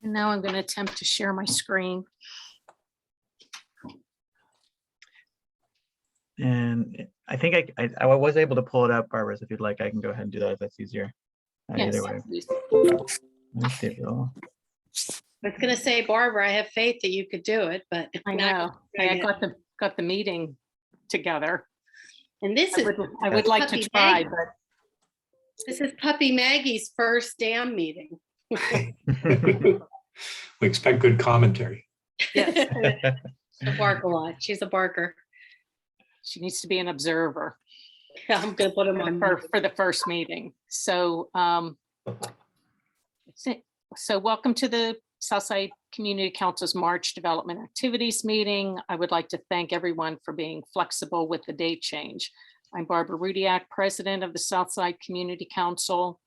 And now I'm going to attempt to share my screen. And I think I was able to pull it up, Barbara. So if you'd like, I can go ahead and do that if that's easier. Yes, Either way. please. Let me see if it'll- I was gonna say, Barbara, I have faith that you could do it, but I know. I got the meeting together. And this I is would like to Puppy try, Maggie. but this is Puppy Maggie's first damn meeting. We expect good commentary. yes, She'll bark a lot. She's a barker. she needs to be an observer I'm gonna put him on. for the first meeting. So, so welcome to the Southside Community Council's March Development Activities Meeting. I would like to thank everyone for being flexible with the date change. I'm Barbara Rudiak, President of the Southside Community Council.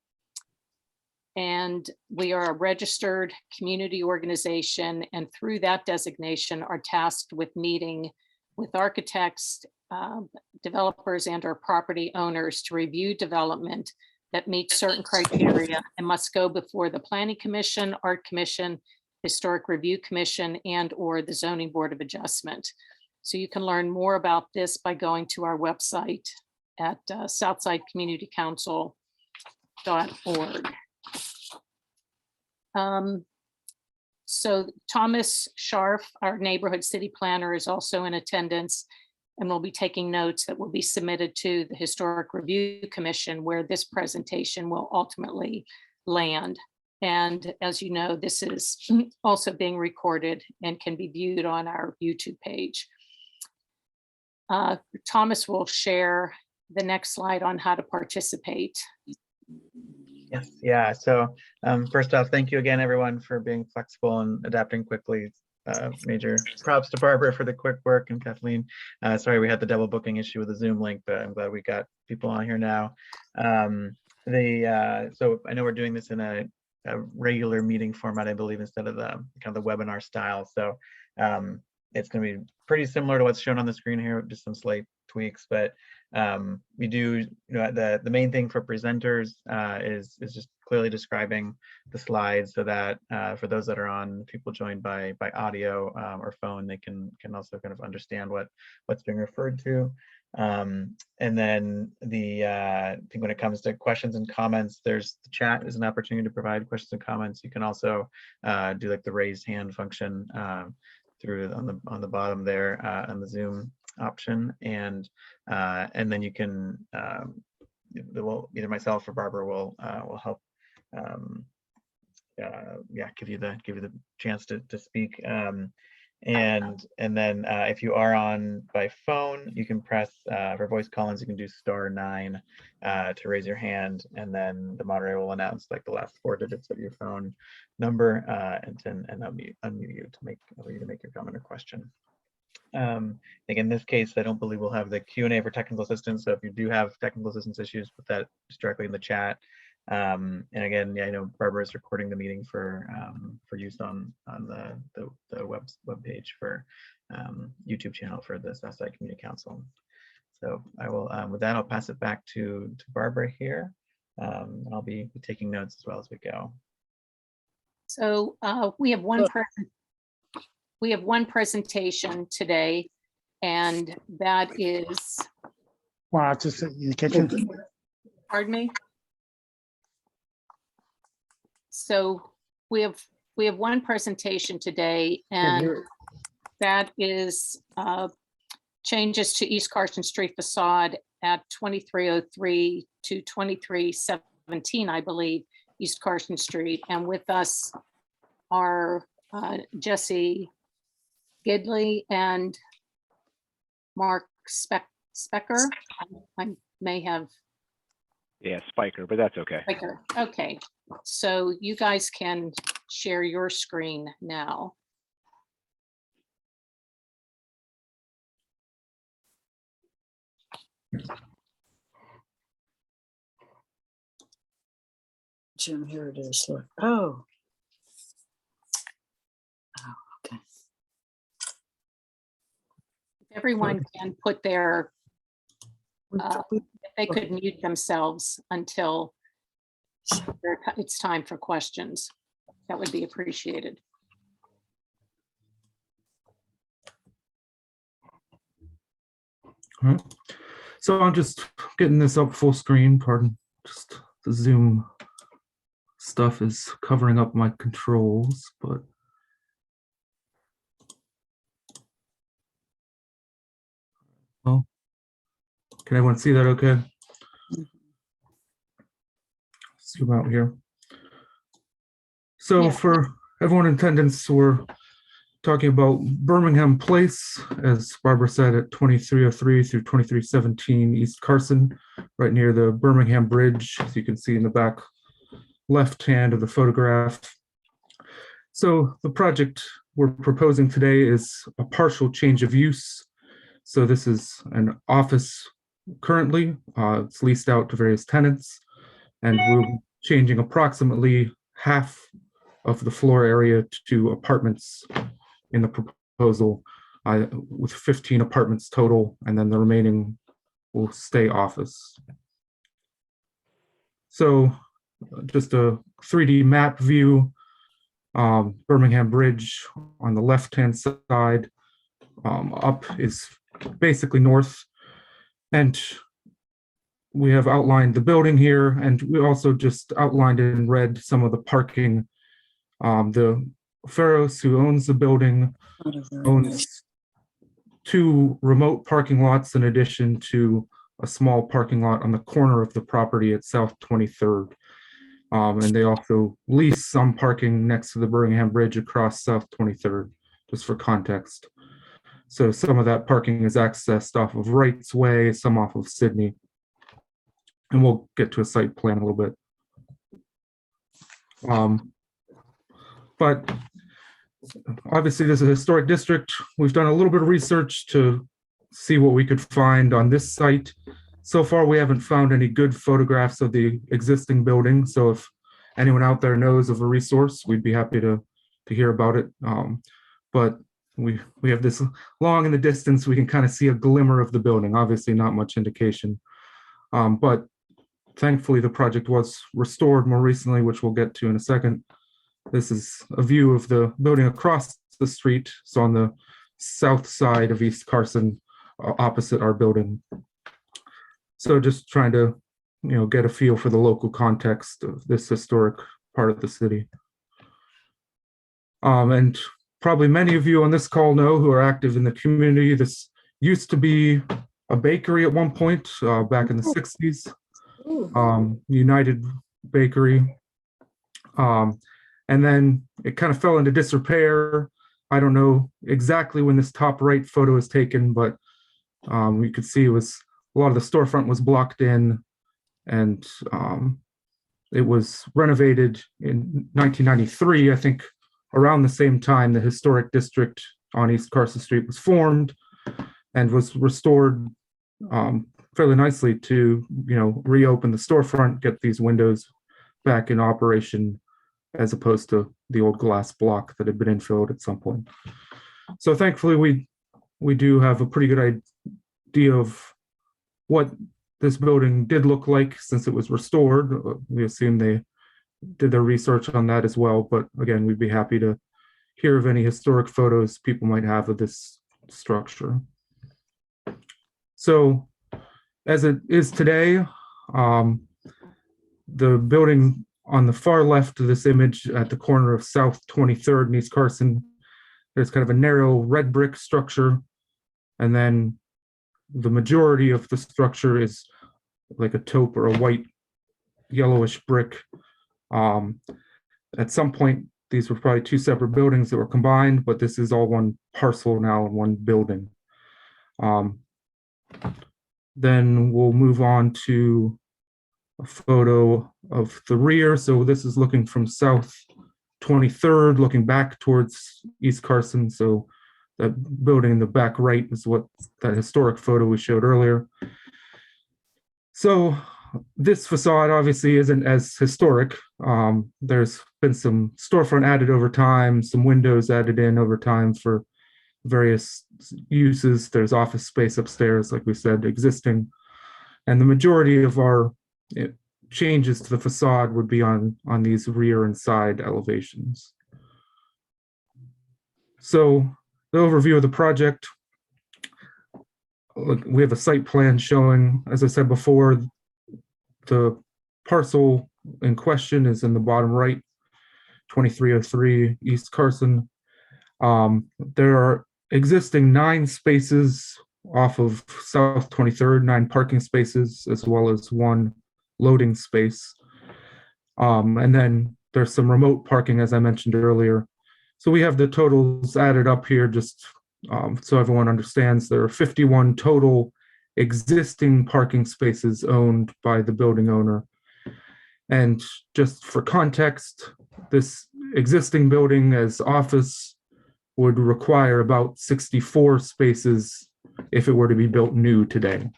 And we are a registered community organization, and through that designation are tasked with meeting with architects, developers, and or property owners to review development that meets certain criteria and must go before the Planning Commission, Art Commission, Historic Review Commission, and or the Zoning Board of Adjustment. So you can learn more about this by going to our website at southsidecommunitycouncil.org. So Thomas Scharf, our neighborhood city planner, is also in attendance and will be taking notes that will be submitted to the Historic Review Commission, where this presentation will ultimately land. And as you know, this is also being recorded and can be viewed on our YouTube page. Thomas will share the next slide on how to participate. Yes, yeah. So first off, thank you again, everyone, for being flexible and adapting quickly. Major props to Barbara for the quick work, and Kathleen. Sorry, we had the double booking issue with the Zoom link, but I'm glad we got people on here now. So I know we're doing this in a regular meeting format, I believe, instead of the kind of the webinar style. So it's going to be pretty similar to what's shown on the screen here, just some slight tweaks. But we do, the main thing for presenters is just clearly describing the slides, so that for those that are on, people joined by audio or phone, they can also kind of understand what's being referred to. And then I think when it comes to questions and comments, there's the chat is an opportunity to provide questions and comments. You can also do like the raise hand function through on the bottom there on the Zoom option, and then you can either myself or Barbara will help give you the chance to speak. And then if you are on by phone, you can press for voice call-ins, you can do *9 to raise your hand, and then the moderator will announce like the last 4 digits of your phone number and unmute you to make your comment or question. I think in this case, I don't believe we'll have the Q&A for technical assistance. So if you do have technical assistance issues, put that just directly in the chat. And again, I know Barbara is recording the meeting for use on the web page for YouTube channel for the Southside Community Council. So I will, with that, I'll pass it back to Barbara here. And I'll be taking notes as well as we go. So we have one presentation today, and that is. Wow, it's just in the kitchen. Pardon me. So we have one presentation today, and that is changes to East Carson Street facade at 2303 to 2317, I believe, East Carson Street. And with us are Jesse Gidley and Mark Specker. I may have. Yeah, Spiker, but that's okay. Spiker. Okay, so you guys can share your screen now. Jim, here it is. Look. Oh. Oh, okay. Everyone can put their, if they could mute themselves until it's time for questions. that would be appreciated. All right. So I'm just getting this up full screen, pardon, just the Zoom stuff is covering up my controls, but well, can everyone see that okay? Zoom out here. So Yeah. for everyone in attendance, we're talking about Birmingham Place, as Barbara said, at 2303 through 2317 East Carson, right near the Birmingham Bridge, as you can see in the back left hand of the photograph. So the project we're proposing today is a partial change of use. So this is an office currently. It's leased out to various tenants, and we're changing approximately half of the floor area to apartments in the proposal, with 15 apartments total, and then the remaining will stay office. So just a 3D map view, Birmingham Bridge on the left-hand side, up is basically north. And we have outlined the building here, and we also just outlined in red some of the parking. The Ferros, who owns the building, Not a very owns nice- 2 remote parking lots in addition to a small parking lot on the corner of the property at South 23rd. And they also lease some parking next to the Birmingham Bridge across South 23rd, just for context. So some of that parking is accessed off of Wright's Way, some off of Sydney. And we'll get to a site plan in a little bit. But obviously, this is a historic district. We've done a little bit of research to see what we could find on this site. So far, we haven't found any good photographs of the existing building. So if anyone out there knows of a resource, we'd be happy to hear about it. But we have this long in the distance, we can kind of see a glimmer of the building, obviously not much indication. But thankfully, the project was restored more recently, which we'll get to in a second. This is a view of the building across the street, so on the south side of East Carson, opposite our building. So just trying to, get a feel for the local context of this historic part of the city. And probably many of you on this call know, who are active in the community, this used to be a bakery at one point, back in the 60s, United Bakery. And then it kind of fell into disrepair. I don't know exactly when this top right photo is taken, but you could see it was a lot of the storefront was blocked in, and it was renovated in 1993. I think around the same time the historic district on East Carson Street was formed and was restored fairly nicely to, reopen the storefront, get these windows back in operation, as opposed to the old glass block that had been infilled at some point. So thankfully, we do have a pretty good idea of what this building did look like since it was restored. We assume they did their research on that as well. But again, we'd be happy to hear of any historic photos people might have of this structure. So as it is today, the building on the far left of this image at the corner of South 23rd and East Carson, there's kind of a narrow red brick structure. And then the majority of the structure is like a taupe or a white yellowish brick. At some point, these were probably 2 separate buildings that were combined, but this is all one parcel now, one building. Then we'll move on to a photo of the rear. So this is looking from South 23rd, looking back towards East Carson. So that building in the back right is what that historic photo we showed earlier. So this facade obviously isn't as historic. There's been some storefront added over time, some windows added in over time for various uses. There's office space upstairs, like we said, existing. And the majority of our changes to the facade would be on these rear and side elevations. So the overview of the project, we have a site plan showing, as I said before, the parcel in question is in the bottom right, 2303 East Carson. There are existing 9 spaces off of South 23rd, 9 parking spaces, as well as 1 loading space. And then there's some remote parking, as I mentioned earlier. So we have the totals added up here just so everyone understands. There are 51 total existing parking spaces owned by the building owner. And just for context, this existing building as office would require about 64 spaces if it were to be built new today.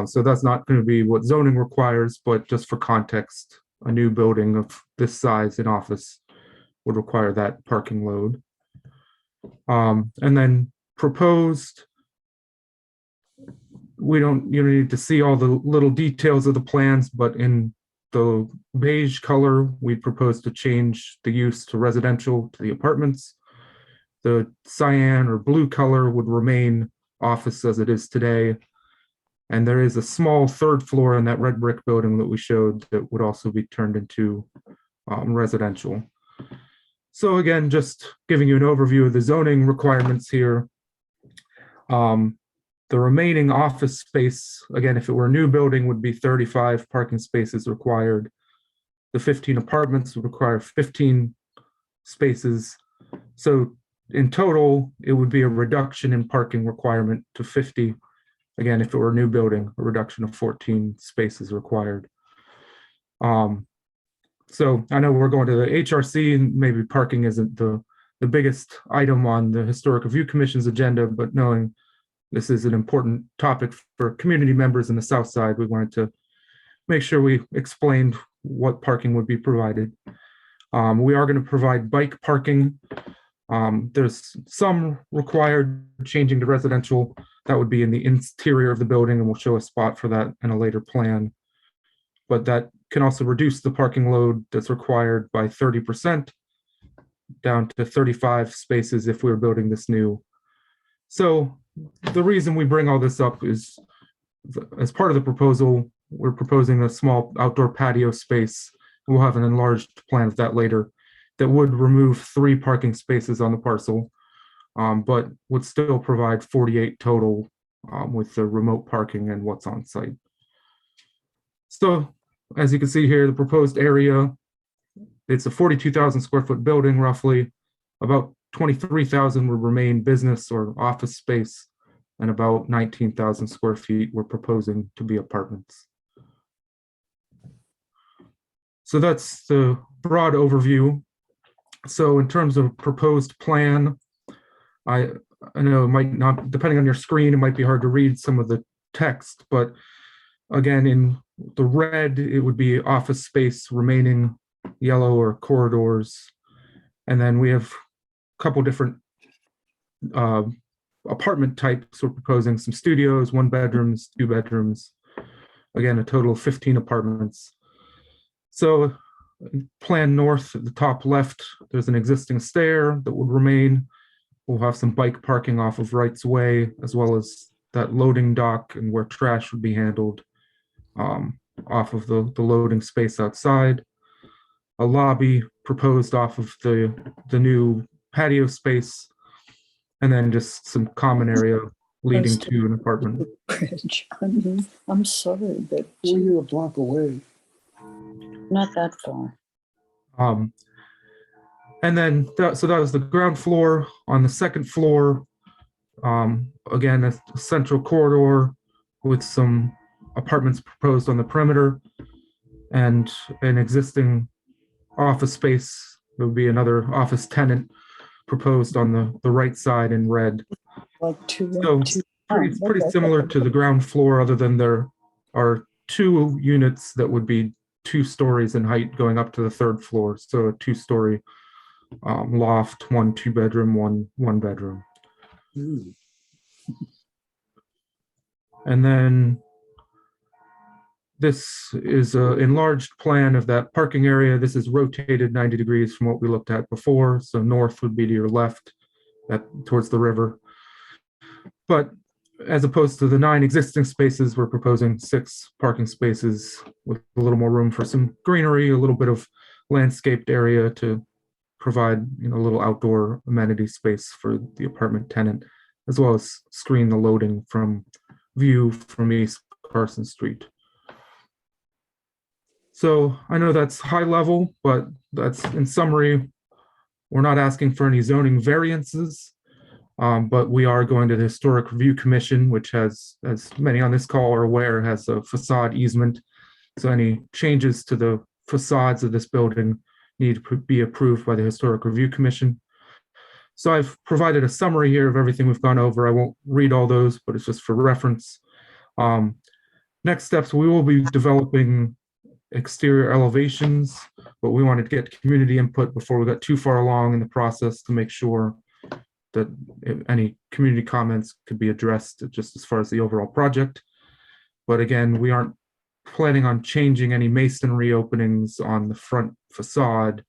So that's not going to be what zoning requires, but just for context, a new building of this size in office would require that parking load. And then proposed, you don't need to see all the little details of the plans, but in the beige color, we propose to change the use to residential to the apartments. The cyan or blue color would remain office as it is today. And there is a small 3rd floor in that red brick building that we showed that would also be turned into residential. So again, just giving you an overview of the zoning requirements here. The remaining office space, again, if it were a new building, would be 35 parking spaces required. The 15 apartments would require 15 spaces. So in total, it would be a reduction in parking requirement to 50. Again, if it were a new building, a reduction of 14 spaces required. So I know we're going to the HRC, and maybe parking isn't the biggest item on the Historic Review Commission's agenda, but knowing this is an important topic for community members in the South Side, we wanted to make sure we explained what parking would be provided. We are going to provide bike parking. There's some required changing to residential. That would be in the interior of the building, and we'll show a spot for that in a later plan. But that can also reduce the parking load that's required by 30% down to 35 spaces if we were building this new. So the reason we bring all this up is, as part of the proposal, we're proposing a small outdoor patio space. We'll have an enlarged plan of that later that would remove 3 parking spaces on the parcel, but would still provide 48 total with the remote parking and what's on site. So as you can see here, the proposed area, it's a 42,000 square foot building roughly. About 23,000 would remain business or office space, and about 19,000 square feet we're proposing to be apartments. So that's the broad overview. So in terms of proposed plan, I know it might not, depending on your screen, it might be hard to read some of the text, but again, in the red, it would be office space remaining, yellow or corridors. And then we have a couple different apartment types. We're proposing some studios, 1 bedrooms, 2 bedrooms. Again, a total of 15 apartments. So plan north at the top left, there's an existing stair that would remain. We'll have some bike parking off of Wright's Way, as well as that loading dock and where trash would be handled off of the loading space outside. A lobby proposed off of the new patio space, and then just some common area leading to an apartment. Bridge. I'm sorry, but You're a block away. not that far. And then, so that was the ground floor. On the second floor, again, a central corridor with some apartments proposed on the perimeter and an existing office space. There would be another office tenant proposed on the right side in red. Like So pretty similar to the ground floor, other than there are 2 units that would be 2 stories in height going up to the 3rd floor. So a 2-story loft, 1 2-bedroom, 1 bedroom. And then this is an enlarged plan of that parking area. This is rotated 90 degrees from what we looked at before. So north would be to your left, towards the river. But as opposed to the 9 existing spaces, we're proposing 6 parking spaces with a little more room for some greenery, a little bit of landscaped area to provide, a little outdoor amenity space for the apartment tenant, as well as screen the loading from view from East Carson Street. So I know that's high level, but that's in summary, we're not asking for any zoning variances, but we are going to the Historic Review Commission, which has, as many on this call are aware, has a facade easement. So any changes to the facades of this building need to be approved by the Historic Review Commission. So I've provided a summary here of everything we've gone over. I won't read all those, but it's just for reference. Next steps, we will be developing exterior elevations, but we wanted to get community input before we got too far along in the process to make sure that any community comments could be addressed just as far as the overall project. But again, we aren't planning on changing any masonry openings on the front facade,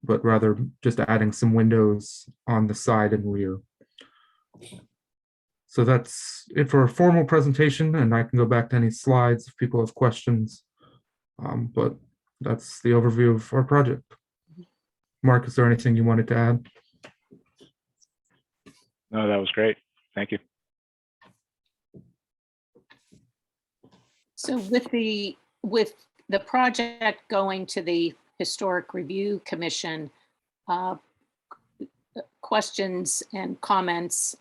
but rather just adding some windows on the side and rear. So that's it for a formal presentation, and I can go back to any slides if people have questions. But that's the overview of our project. Mark, is there anything you wanted to add? No, that was great. Thank you. So with the project going to the Historic Review Commission, questions and comments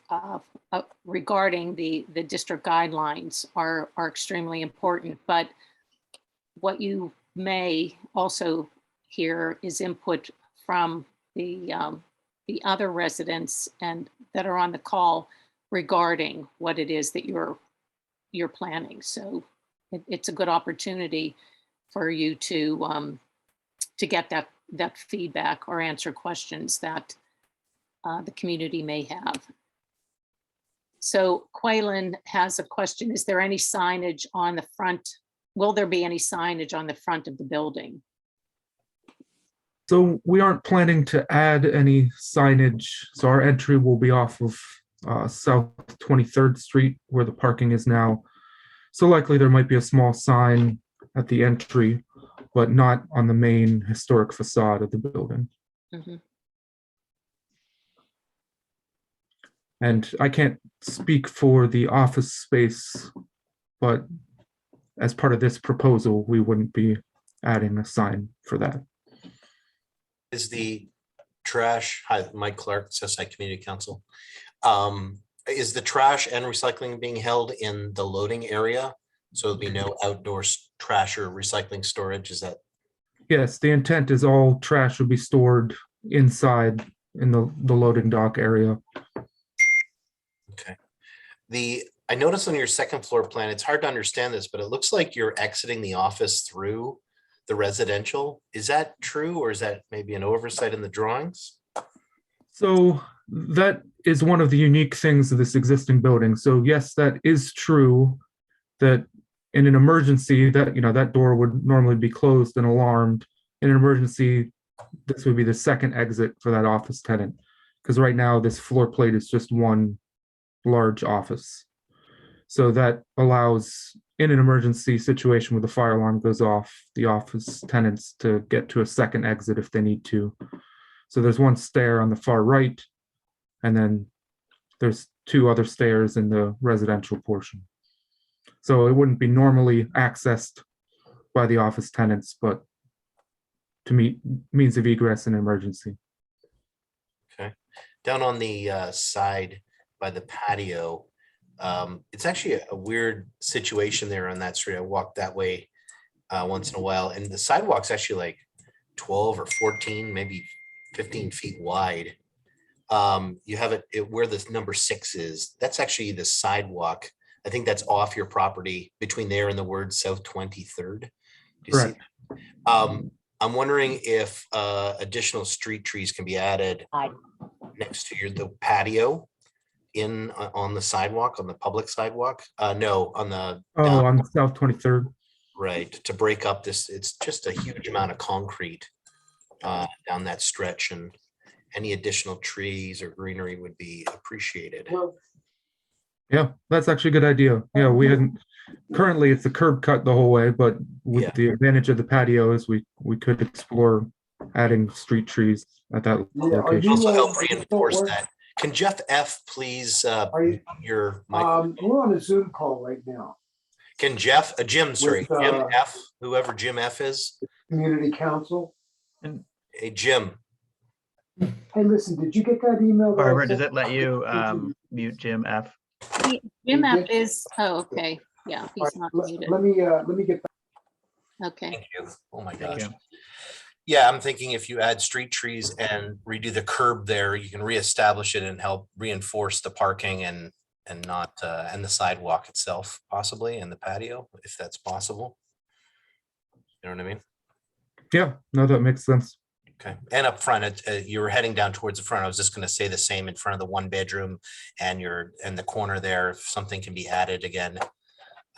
regarding the district guidelines are extremely important, but what you may also hear is input from the other residents and that are on the call regarding what it is that you're planning. So it's a good opportunity for you to get that feedback or answer questions that the community may have. So Quaylen has a question. Is there any signage on the front? Will there be any signage on the front of the building? So we aren't planning to add any signage. So our entry will be off of South 23rd Street where the parking is now. So likely there might be a small sign at the entry, but not on the main historic facade of the building. Mm-hmm. And I can't speak for the office space, but as part of this proposal, we wouldn't be adding a sign for that. Is the trash, hi, Mike Clark, Southside Community Council. Is the trash and recycling being held in the loading area? So there'll be no outdoor trash or recycling storage, is that? Yes, the intent is all trash will be stored inside in the loading dock area. Okay. I noticed on your second floor plan, it's hard to understand this, but it looks like you're exiting the office through the residential. Is that true, or is that maybe an oversight in the drawings? So that is one of the unique things of this existing building. So yes, that is true, that in an emergency that, that door would normally be closed and alarmed. In an emergency, this would be the second exit for that office tenant. Because right now this floor plate is just one large office. So that allows, in an emergency situation where the fire alarm goes off, the office tenants to get to a second exit if they need to. So there's one stair on the far right, and then there's 2 other stairs in the residential portion. So it wouldn't be normally accessed by the office tenants, but to meet means of egress in an emergency. Okay. Down on the side by the patio, it's actually a weird situation there on that street. I walk that way once in a while, and the sidewalk's actually like 12 or 14, maybe 15 feet wide. You have it where this number 6 is. That's actually the sidewalk. I think that's off your property between there and the word South 23rd. Do you see that? I'm wondering if additional street trees can be added next to the patio on the sidewalk, on the public sidewalk. No, on the on South 23rd. right, to break up this, it's just a huge amount of concrete down that stretch, and any additional trees or greenery would be appreciated. Yeah, that's actually a good idea. Yeah, we hadn't, currently it's a curb cut the whole way, but with Yeah. the advantage of the patio is we could explore adding street trees at that location. Also help reinforce that. Can Jeff F. please mute your mic? We're on a Zoom call right now. Can Jeff, Jim, sorry, with, Jim F., whoever Jim F. is? Community Council. Hey, Jim. Hey, listen, did you get that email? that I Barbara, does sent? it let you mute Jim F? Jim app is, oh, okay. Yeah, he's not muted. Let me get back. Okay. Thank you. Oh my Thank gosh. you. Yeah, I'm thinking if you add street trees and redo the curb there, you can reestablish it and help reinforce the parking and not and the sidewalk itself possibly, and the patio, if that's possible. You know what I mean? Yeah, no, that makes sense. Okay. And up front, you were heading down towards the front. I was just going to say the same in front of the 1 bedroom and the corner there. If something can be added again,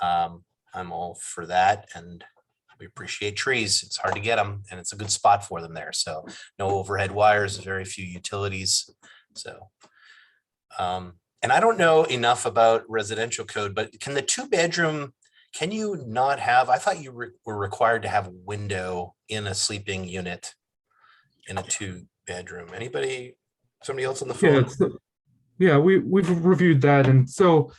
I'm all for that. And we appreciate trees. It's hard to get them, and it's a good spot for them there. So no overhead wires, very few utilities. So, and I don't know enough about residential code, but can the 2 bedroom, can you not have, I thought you were required to have a window in a sleeping unit in a 2 bedroom. Somebody else on the Yeah, phone? yeah, we've reviewed that, and so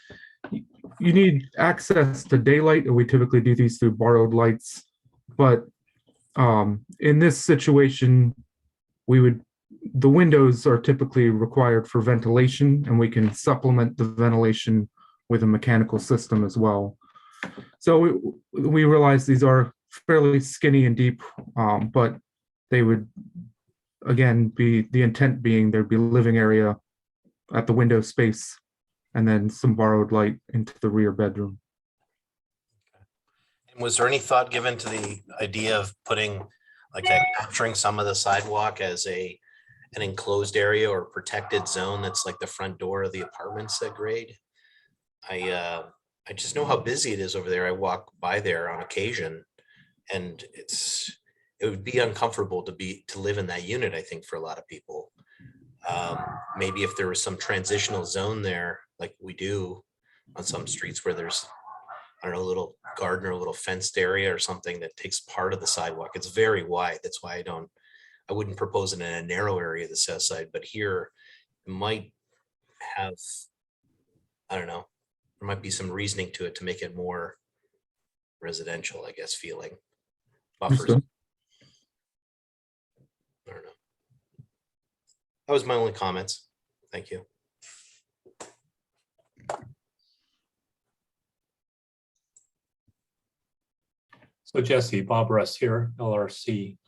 you need access to daylight, and we typically do these through borrowed lights. But in this situation, the windows are typically required for ventilation, and we can supplement the ventilation with a mechanical system as well. So we realize these are fairly skinny and deep, but they would, again, be the intent being there'd be living area at the window space, and then some borrowed light into the rear bedroom. And was there any thought given to the idea of putting, capturing some of the sidewalk as an enclosed area or protected zone that's like the front door of the apartments at grade? I just know how busy it is over there. I walk by there on occasion, and it would be uncomfortable to live in that unit, I think, for a lot of people. Maybe if there was some transitional zone there, like we do on some streets where there's, I don't know, a little garden or a little fenced area or something that takes part of the sidewalk. It's very wide. That's why I wouldn't propose it in a narrow area of the south side, but here it might have, I don't know, there might be some reasoning to it to make it more residential, I guess, feeling. Buffers. Understood. I don't know. That was my only comments. Thank you. So Jesse, Bob Russ here, LRC.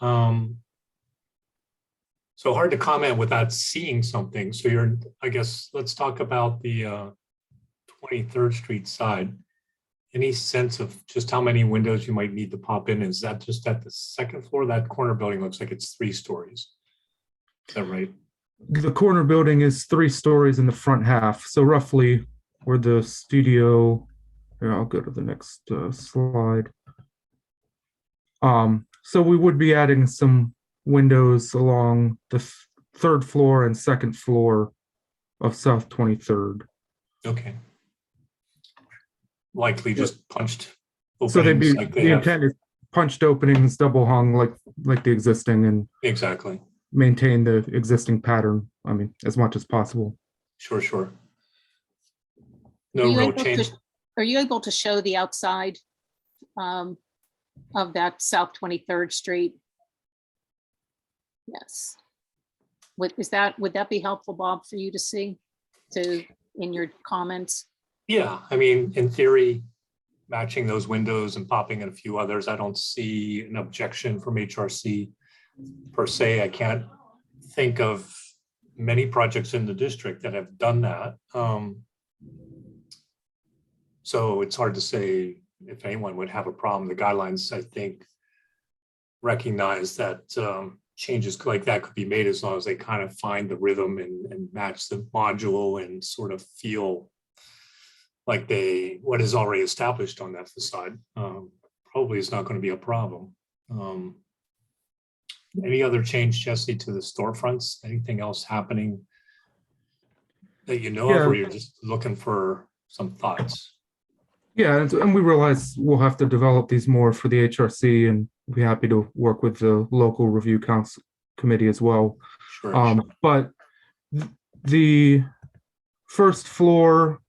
So hard to comment without seeing something. So I guess, let's talk about the 23rd Street side. Any sense of just how many windows you might need to pop in? Is that just at the second floor? That corner building looks like it's 3 stories. Is that right? The corner building is 3 stories in the front half. So roughly where the studio, here, I'll go to the next slide. So we would be adding some windows along the 3rd floor and 2nd floor of South 23rd. Okay. Likely just punched openings. So they'd be, like they the have. intent is punched openings, double hung like the existing, and Exactly. maintain the existing pattern, I mean, as much as possible. Sure. No real change. Are you able to show the outside of that South 23rd Street? Yes. Would that be helpful, Bob, for you to see in your comments? Yeah, I mean, in theory, matching those windows and popping in a few others, I don't see an objection from HRC per se. I can't think of many projects in the district that have done that. So it's hard to say if anyone would have a problem. The guidelines, I think, recognize that changes like that could be made as long as they kind of find the rhythm and match the module and sort of feel like what is already established on that facade. probably is not going to be a problem. Any other change, Jesse, to the storefronts? Anything else happening that you know of, or you're just looking for some thoughts? Yeah, and we realize we'll have to develop these more for the HRC, and be happy to work with the local review council committee as well. Sure. But the first floor,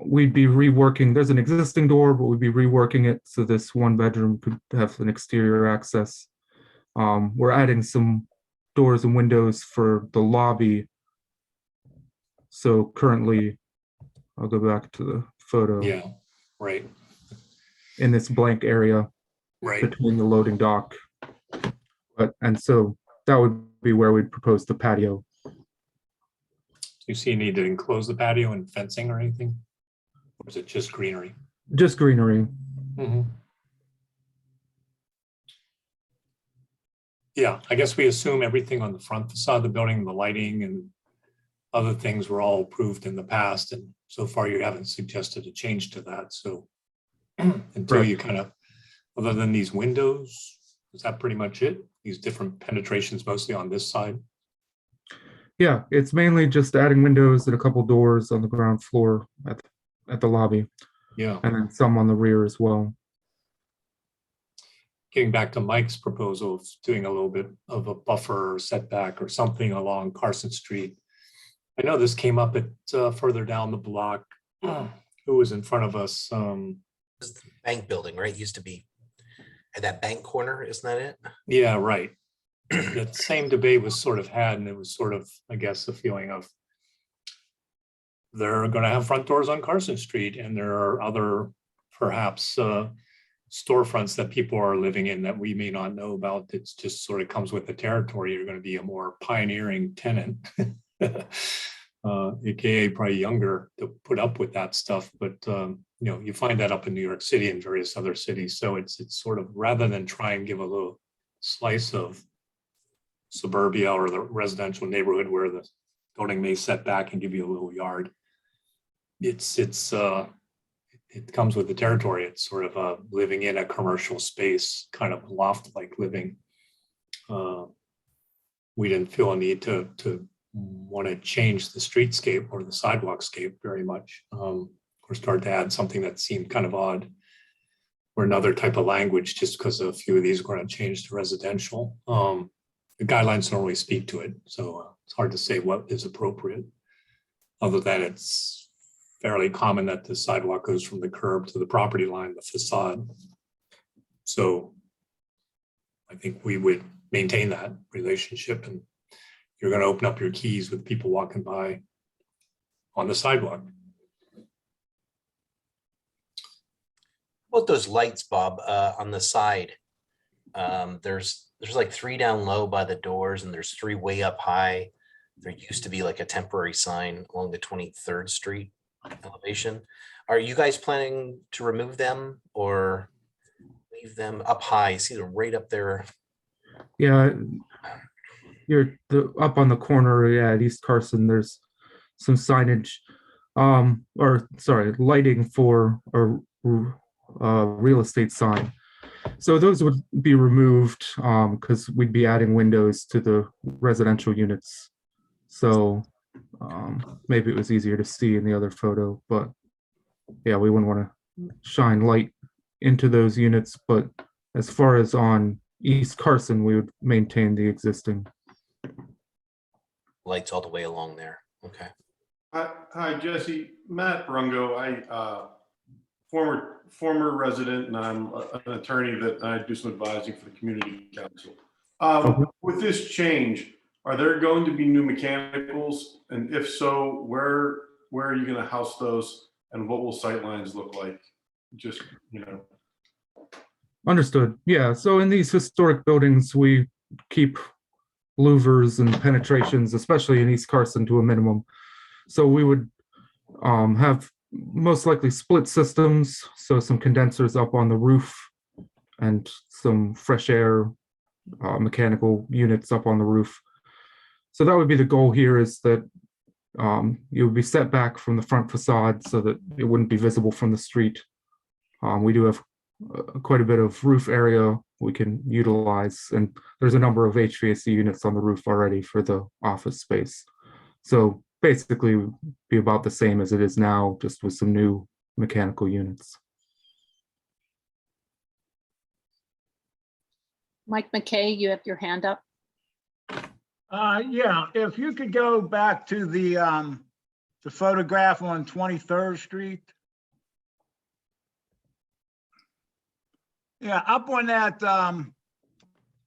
we'd be reworking. There's an existing door, but we'd be reworking it so this one bedroom could have an exterior access. We're adding some doors and windows for the lobby. So currently, I'll go back to the photo. Yeah, right. In this blank area Right. between the loading dock. And so that would be where we'd propose the patio. Do you see a need to enclose the patio and fencing or anything? Or is it just greenery? Just greenery. Yeah, I guess we assume everything on the front facade of the building, the lighting and other things were all approved in the past. And so far you haven't suggested a change to that. So until Right. you kind of, other than these windows, is that pretty much it? These different penetrations mostly on this side? Yeah, it's mainly just adding windows and a couple doors on the ground floor at the lobby, Yeah. and then some on the rear as well. Getting back to Mike's proposal of doing a little bit of a buffer or setback or something along Carson Street. I know this came up at further down the block. Who was in front of us? This is the bank building, right? Used to be at that bank corner, isn't that it? Yeah, right. That same debate was sort of had, and it was sort of, I guess, the feeling of they're going to have front doors on Carson Street, and there are other perhaps storefronts that people are living in that we may not know about. It's just sort of comes with the territory. You're going to be a more pioneering tenant, aka probably younger, to put up with that stuff. But you know, you find that up in New York City and various other cities. So it's sort of, rather than try and give a little slice of suburbia or the residential neighborhood where the building may set back and give you a little yard, it comes with the territory. It's sort of living in a commercial space, kind of loft-like living. We didn't feel a need to want to change the streetscape or the sidewalk scape very much, or start to add something that seemed kind of odd, or another type of language, just because a few of these are going to change to residential. The guidelines don't really speak to it, so it's hard to say what is appropriate, other than it's fairly common that the sidewalk goes from the curb to the property line, the facade. So I think we would maintain that relationship, and you're going to open up your keys with people walking by on the sidewalk. What about those lights, Bob, on the side? There's like 3 down low by the doors, and there's 3 way up high. There used to be like a temporary sign along the 23rd Street elevation. Are you guys planning to remove them or leave them up high? See them right up there. Yeah, you're up on the corner, yeah, at East Carson, there's some signage, lighting for a real estate sign. So those would be removed because we'd be adding windows to the residential units. So maybe it was easier to see in the other photo, but yeah, we wouldn't want to shine light into those units. But as far as on East Carson, we would maintain the existing Lights all the way along there. Okay. Hi, Jesse. Matt Brungo. I former resident, and I'm an attorney that I do some advising for the community council. With this change, are there going to be new mechanicals? And if so, where are you going to house those, and what will sightlines look like? Just, Understood. Yeah. So in these historic buildings, we keep louvers and penetrations, especially in East Carson, to a minimum. So we would have most likely split systems. So some condensers up on the roof and some fresh air mechanical units up on the roof. So that would be the goal here, is that you would be set back from the front facade so that it wouldn't be visible from the street. We do have quite a bit of roof area we can utilize, and there's a number of HVAC units on the roof already for the office space. So basically, it would be about the same as it is now, just with some new mechanical units. Mike McKay, you have your hand up. Yeah, if you could go back to the photograph on 23rd Street. Yeah, up on that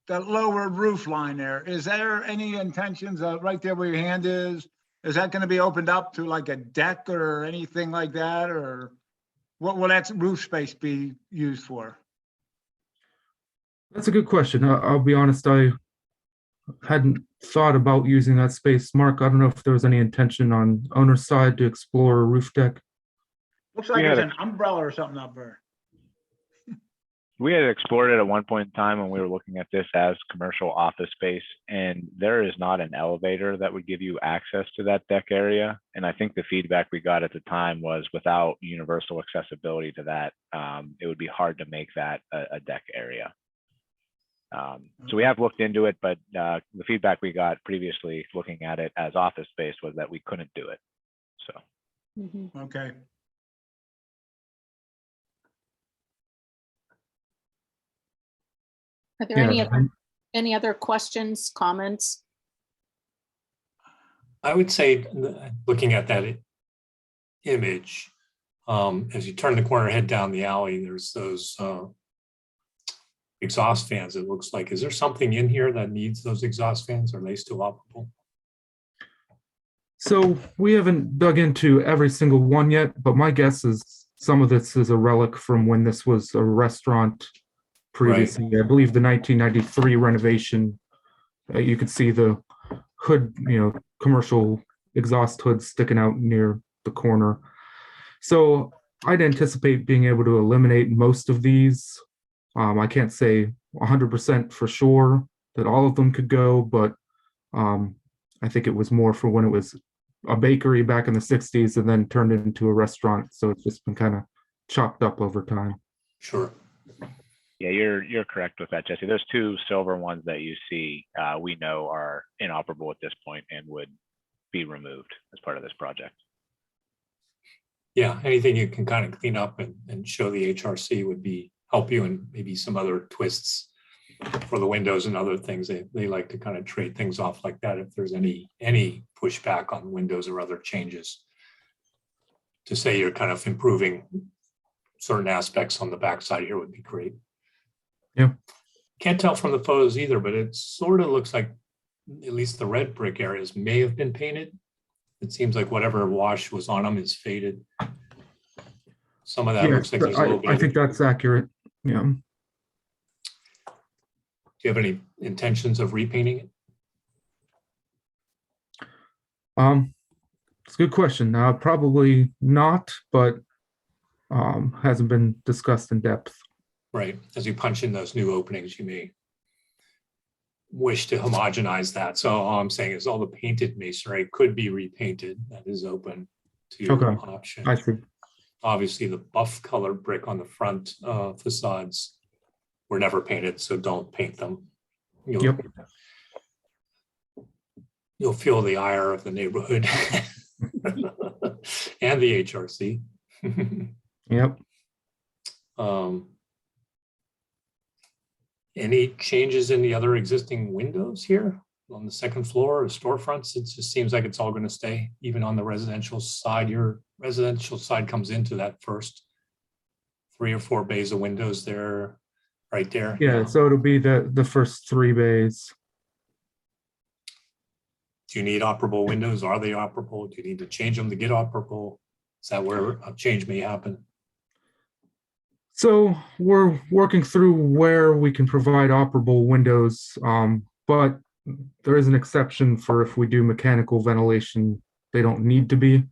lower roof line there, is there any intentions right there where your hand is that going to be opened up to like a deck or anything like that? Or what will that roof space be used for? That's a good question. I'll be honest, I hadn't thought about using that space. Mark, I don't know if there was any intention on owner's side to explore a roof deck. Looks like Yeah, there's an umbrella or something up there. We had explored it at one point in time when we were looking at this as commercial office space, and there is not an elevator that would give you access to that deck area. And I think the feedback we got at the time was without universal accessibility to that, it would be hard to make that a deck area. So we have looked into it, but the feedback we got previously looking at it as office space was that we couldn't do it. So. Okay. Are there any other questions, comments? I would say, looking at that image, as you turn the corner, head down the alley, there's those exhaust fans, it looks like. Is there something in here that needs those exhaust fans? Are they still operable? So we haven't dug into every single one yet, but my guess is some of this is a relic from when this was a restaurant previously. I believe the 1993 renovation, you could see the hood, commercial exhaust hood sticking out near the corner. So I'd anticipate being able to eliminate most of these. I can't say 100% for sure that all of them could go, but I think it was more for when it was a bakery back in the 60s and then turned into a restaurant. So it's just been kind of chopped up over time. Sure. Yeah, you're correct with that, Jesse. Those two silver ones that you see, we know are inoperable at this point and would be removed as part of this project. Yeah, anything you can kind of clean up and show the HRC would help you, and maybe some other twists for the windows and other things. They like to kind of trade things off like that if there's any pushback on windows or other changes. To say you're kind of improving certain aspects on the backside here would be great. Yeah. Can't tell from the photos either, but it sort of looks like at least the red brick areas may have been painted. It seems like whatever wash was on them is faded. Some of that looks like there's a little bit. I think that's accurate. Yeah. Do you have any intentions of repainting it? It's a good question. Probably not, but hasn't been discussed in depth. Right. As you punch in those new openings, you may wish to homogenize that. So all I'm saying is all the painted masonry could be repainted. That is open to your option. I see. Obviously, the buff colored brick on the front facades were never painted, so don't paint them. You'll feel the ire of the neighborhood and the HRC. Yep. Any changes in the other existing windows here on the second floor or storefronts? It just seems like it's all going to stay, even on the residential side. Your residential side comes into that first 3 or 4 bays of windows there, right there. Yeah, so it'll be the first 3 bays. Do you need operable windows? Are they operable? Do you need to change them to get operable? Is that where a change may happen? So we're working through where we can provide operable windows, but there is an exception for if we do mechanical ventilation, they don't need to be.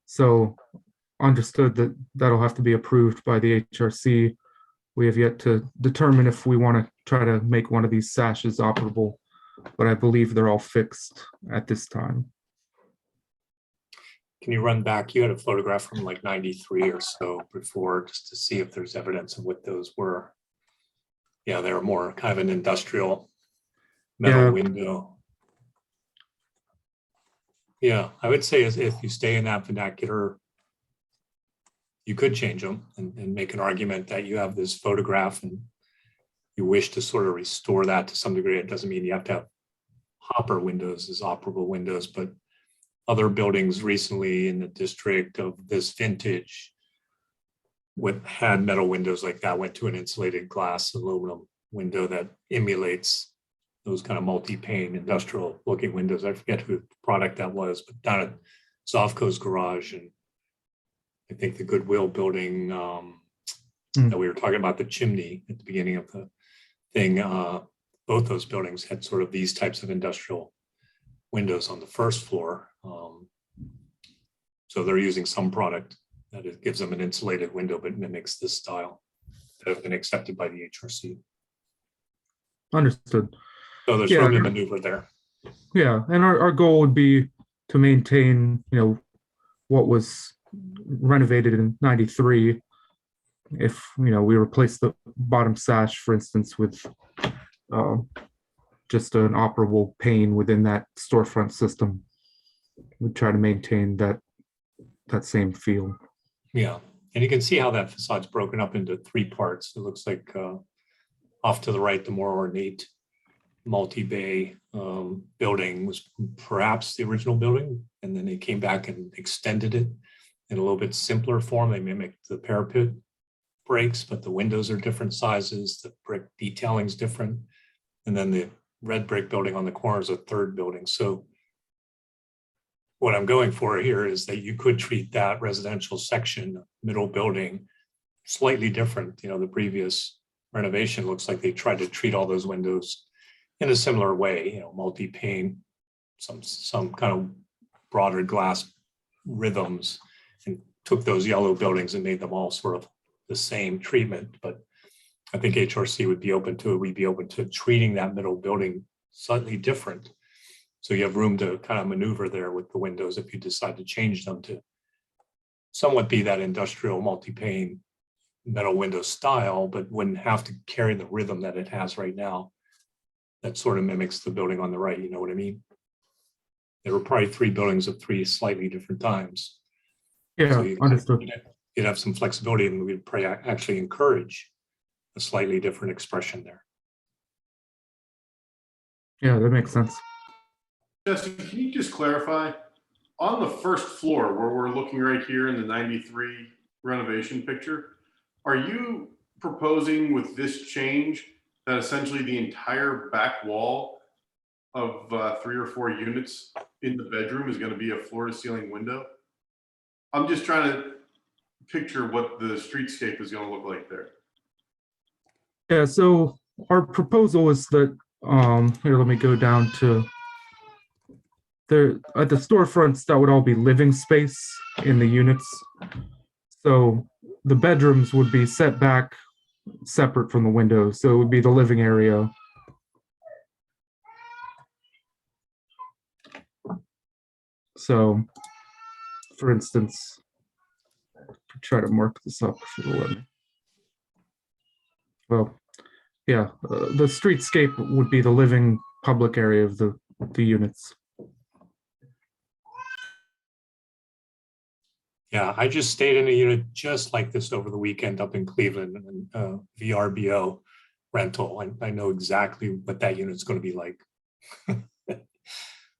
So understood that that'll have to be approved by the HRC. We have yet to determine if we want to try to make one of these sashes operable, but I believe they're all fixed at this time. Can you run back? You had a photograph from like 93 or so before, just to see if there's evidence of what those were. Yeah, they were more kind of an industrial metal Yeah. window. Yeah, I would say if you stay in that vernacular, you could change them and make an argument that you have this photograph and you wish to sort of restore that to some degree. It doesn't mean you have to have hopper windows as operable windows, but other buildings recently in the district of this vintage had metal windows like that, went to an insulated glass aluminum window that emulates those kind of multi-pane industrial looking windows. I forget who product that was, but down at Zovco's garage, and I think the Goodwill building that we were talking about, the chimney at the beginning of the thing, both those buildings had sort of these types of industrial windows on the first floor. So they're using some product that it gives them an insulated window, but mimics this style that have been accepted by the HRC. Understood. So there's room to maneuver there. Yeah, and our goal would be to maintain, what was renovated in 93. If, we replace the bottom sash, for instance, with just an operable pane within that storefront system, we try to maintain that same feel. Yeah, and you can see how that facade's broken up into three parts. It looks like off to the right, the more ornate multi-bay building was perhaps the original building, and then they came back and extended it in a little bit simpler form. They mimicked the parapet breaks, but the windows are different sizes, the brick detailing is different, and then the red brick building on the corner is a third building. So what I'm going for here is that you could treat that residential section, middle building, slightly different. The previous renovation looks like they tried to treat all those windows in a similar way, multi-pane, some kind of broader glass rhythms, and took those yellow buildings and made them all sort of the same treatment. But I think HRC would be open to it. We'd be open to treating that middle building slightly different. So you have room to kind of maneuver there with the windows if you decide to change them to somewhat be that industrial multi-pane metal window style, but wouldn't have to carry the rhythm that it has right now. That sort of mimics the building on the right, you know what I mean? There were probably three buildings at three slightly different times. Yeah, So understood. you'd have some flexibility, and we'd probably actually encourage a slightly different expression there. Yeah, that makes sense. Jesse, can you just clarify, on the first floor where we're looking right here in the 93 renovation picture, are you proposing with this change that essentially the entire back wall of 3 or 4 units in the bedroom is going to be a floor to ceiling window? I'm just trying to picture what the streetscape is going to look like there. Yeah, so our proposal is that, here, let me go down to at the storefronts, that would all be living space in the units. So the bedrooms would be set back separate from the windows. So it would be the living area. So, for instance, try to mark this up if it'll let me. Well, yeah, the streetscape would be the living public area of the units. Yeah, I just stayed in a unit just like this over the weekend up in Cleveland, and VRBO rental. And I know exactly what that unit's going to be like,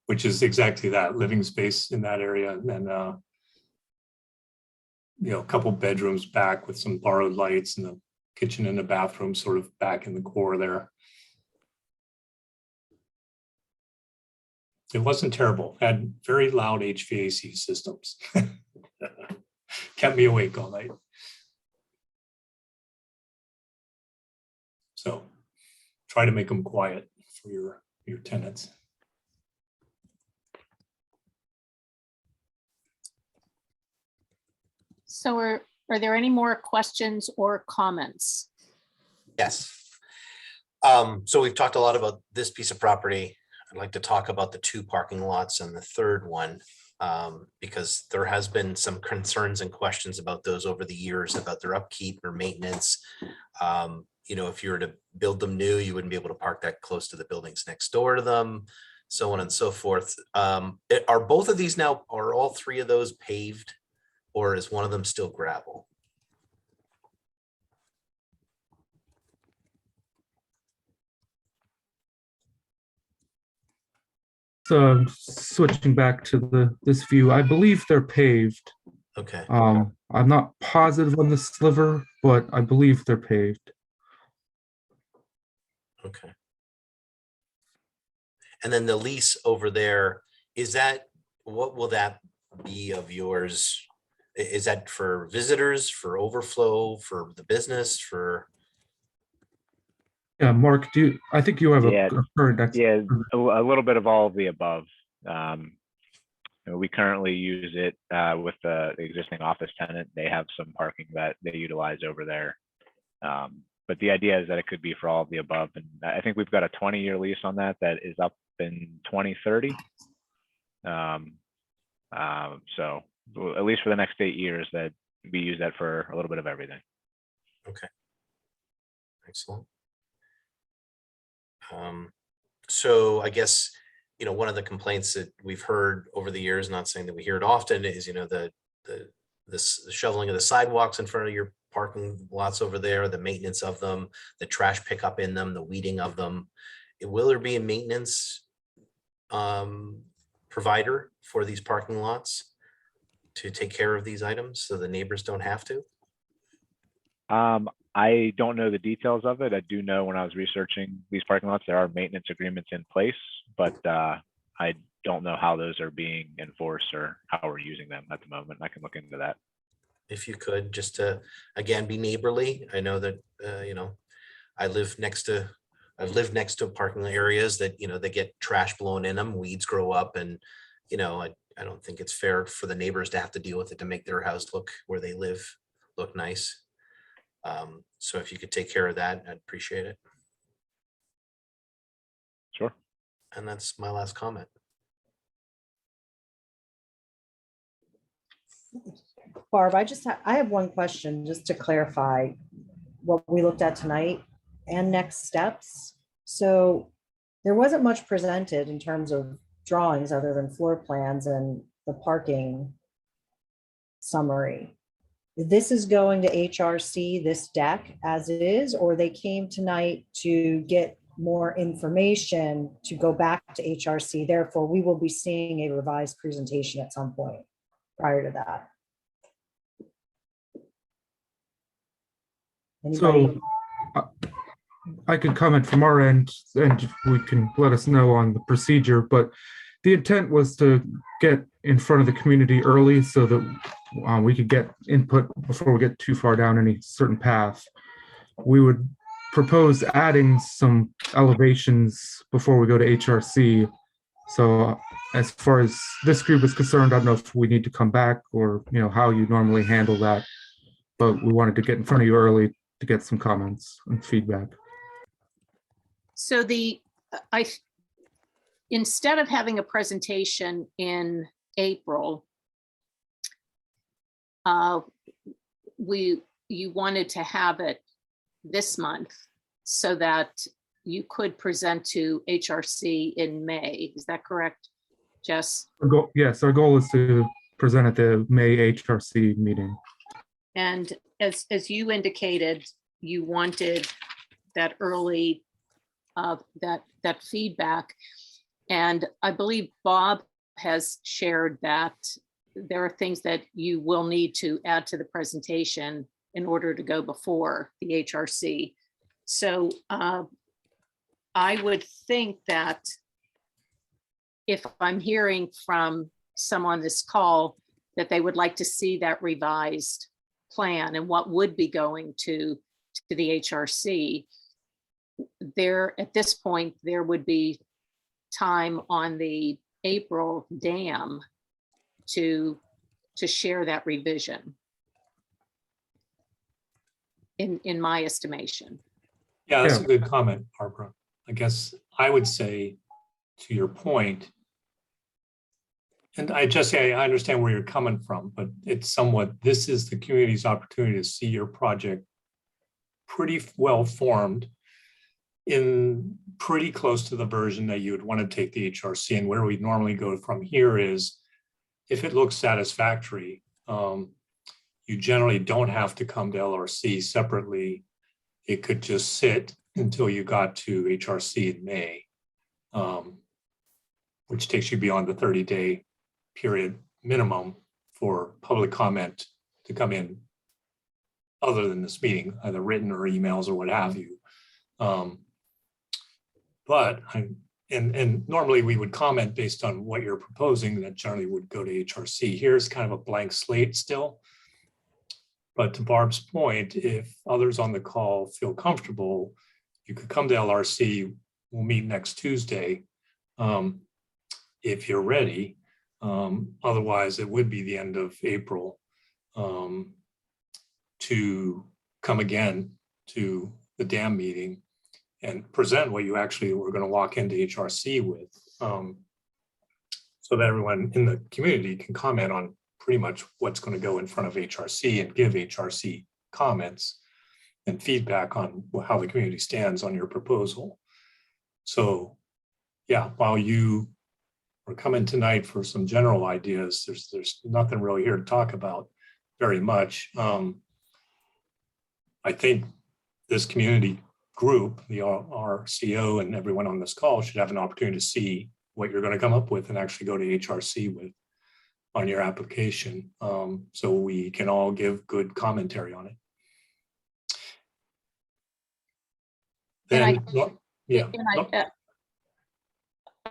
which is exactly that, living space in that area. And then, a couple bedrooms back with some borrowed lights, and the kitchen and the bathroom sort of back in the core there. It wasn't terrible. Had very loud HVAC systems. Kept me awake all night. So try to make them quiet for your tenants. So are there any more questions or comments? Yes. So we've talked a lot about this piece of property. I'd like to talk about the 2 parking lots and the third one. because there has been some concerns and questions about those over the years about their upkeep or maintenance. You know, if you were to build them new, you wouldn't be able to park that close to the buildings next door to them, so on and so forth. Are both of these now, are all three of those paved, or is one of them still gravel? So switching back to this view, I believe they're paved. Okay. I'm not positive on the sliver, but I believe they're paved. Okay. And then the lease over there, is that, what will that be of yours? Is that for visitors, for overflow, for the business, for? Yeah, Mark, I think you have Yeah, a current. Yeah, a little bit of all of the above. We currently use it with the existing office tenant. They have some parking that they utilize over there. But the idea is that it could be for all of the above. And I think we've got a 20-year lease on that is up in 2030. So at least for the next 8 years, that we use that for a little bit of everything. Okay. Excellent. So I guess, you know, one of the complaints that we've heard over the years, not saying that we hear it often, is, you know, the shoveling of the sidewalks in front of your parking lots over there, the maintenance of them, the trash pickup in them, the weeding of them. Will there be a maintenance provider for these parking lots to take care of these items so the neighbors don't have to? I don't know the details of it. I do know when I was researching these parking lots, there are maintenance agreements in place, but I don't know how those are being enforced or how we're using them at the moment. I can look into that. If you could, just to, again, be neighborly. I know that, you know, I've lived next to parking areas that, you know, they get trash blown in them, weeds grow up, and, you know, I don't think it's fair for the neighbors to have to deal with it to make their house look, where they live, look nice. So if you could take care of that, I'd appreciate it. Sure. And that's my last comment. Barb, I have one question just to clarify what we looked at tonight and next steps. So there wasn't much presented in terms of drawings other than floor plans and the parking summary. This is going to HRC, this deck as it is, or they came tonight to get more information to go back to HRC. Therefore, we will be seeing a revised presentation at some point prior to that. Anybody? So I can comment from our end and we can let us know on the procedure, but the intent was to get in front of the community early so that we could get input before we get too far down any certain path. We would propose adding some elevations before we go to HRC. So as far as this group is concerned, I don't know if we need to come back or, you know, how you normally handle that, but we wanted to get in front of you early to get some comments and feedback. So instead of having a presentation in April, you wanted to have it this month so that you could present to HRC in May. Is that correct, Jess? Yes, our goal is to present at the May HRC meeting. And as you indicated, you wanted that early that feedback. And I believe Bob has shared that there are things that you will need to add to the presentation in order to go before the HRC. So I would think that if I'm hearing from someone on this call that they would like to see that revised plan and what would be going to the HRC, there at this point, there would be time on the April dam to share that revision, in my estimation. Yeah, that's a good comment, Barbara. I guess I would say, to your point, And I understand where you're coming from, but it's somewhat, this is the community's opportunity to see your project pretty well formed in pretty close to the version that you would want to take the HRC. And where we normally go from here is if it looks satisfactory, you generally don't have to come to LRC separately. It could just sit until you got to HRC in May, which takes you beyond the 30-day period minimum for public comment to come in other than this meeting, either written or emails or what have you. And normally we would comment based on what you're proposing, that generally would go to HRC. Here's kind of a blank slate still. But to Barb's point, if others on the call feel comfortable, you could come to LRC. We'll meet next Tuesday if you're ready. Otherwise, it would be the end of April to come again to the dam meeting and present what you actually were going to walk into HRC with, so that everyone in the community can comment on pretty much what's going to go in front of HRC and give HRC comments and feedback on how the community stands on your proposal. So yeah, while you are coming tonight for some general ideas, there's nothing really here to talk about very much. I think this community group, the RCO and everyone on this call should have an opportunity to see what you're going to come up with and actually go to HRC with on your application, so we can all give good commentary on it. Then,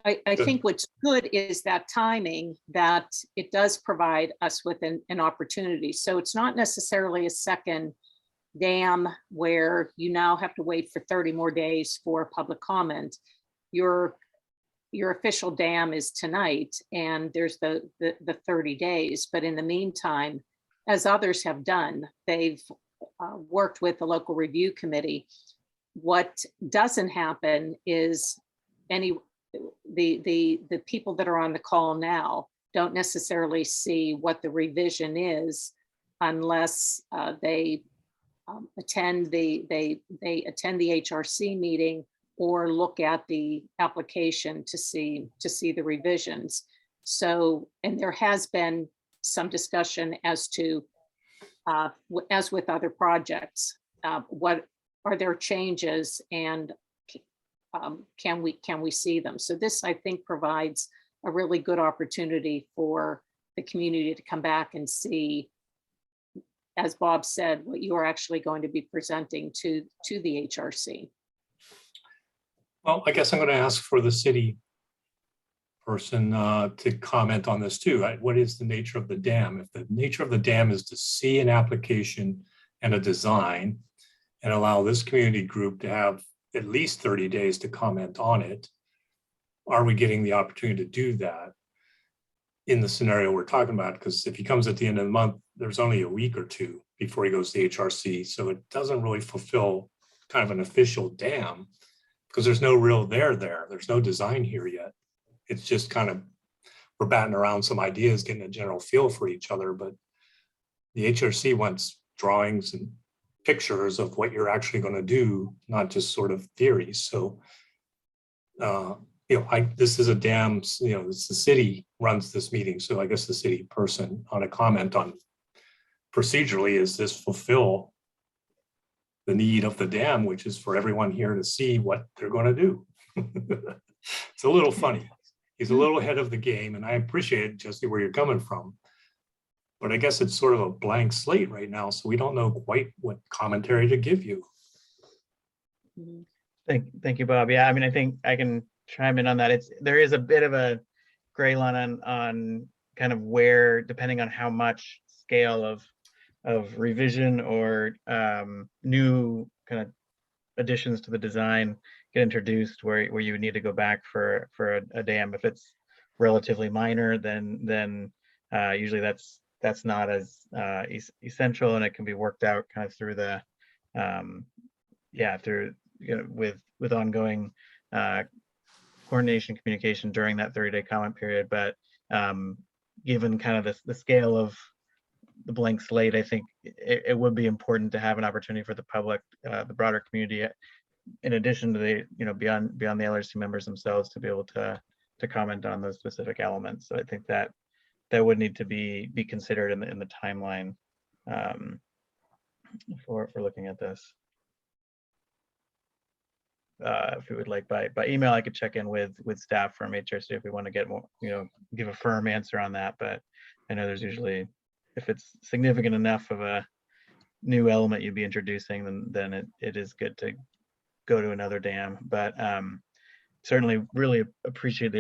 I think what's good is that timing, that it does provide us with an opportunity. So it's not necessarily a second dam where you now have to wait for 30 more days for public comment. Your official dam is tonight, and there's the 30 days. But in the meantime, as others have done, they've worked with the local review committee. What doesn't happen is the people that are on the call now don't necessarily see what the revision is unless they attend the HRC meeting or look at the application to see the revisions. So, and there has been some discussion as to, as with other projects, what are there changes, and can we see them? So this, I think, provides a really good opportunity for the community to come back and see, as Bob said, what you are actually going to be presenting to the HRC. well, I guess I'm going to ask for the city person to comment on this too. What is the nature of the dam? If the nature of the dam is to see an application and a design and allow this community group to have at least 30 days to comment on it, are we getting the opportunity to do that in the scenario we're talking about? Because if he comes at the end of the month, there's only a week or two before he goes to HRC. So it doesn't really fulfill kind of an official dam because there's no real there. There's no design here yet. It's just kind of, we're batting around some ideas, getting a general feel for each other. But the HRC wants drawings and pictures of what you're actually going to do, not just sort of theories. So, this is a dam, it's the city runs this meeting. So I guess the city person on a comment on procedurally, is this fulfill the need of the dam, which is for everyone here to see what they're going to do. It's a little funny. He's a little ahead of the game, and I appreciate, Jesse, where you're coming from. But I guess it's sort of a blank slate right now, so we don't know quite what commentary to give you. Thank you, Bob. Yeah, I mean, I think I can chime in on that. There is a bit of a gray line on kind of where, depending on how much scale of revision or new kind of additions to the design get introduced, where you would need to go back for a dam. If it's relatively minor, then usually that's not as essential, and it can be worked out kind of through the with ongoing coordination communication during that 30-day comment period. But given kind of the scale of the blank slate, I think it would be important to have an opportunity for the public, the broader community, in addition to the, beyond the LRC members themselves, to be able to comment on those specific elements. So I think that would need to be considered in the timeline for looking at this. If you would like by email, I could check in with staff from HRC if we want to get more, give a firm answer on that. But I know there's usually, if it's significant enough of a new element you'd be introducing, then it is good to go to another dam. But certainly really appreciate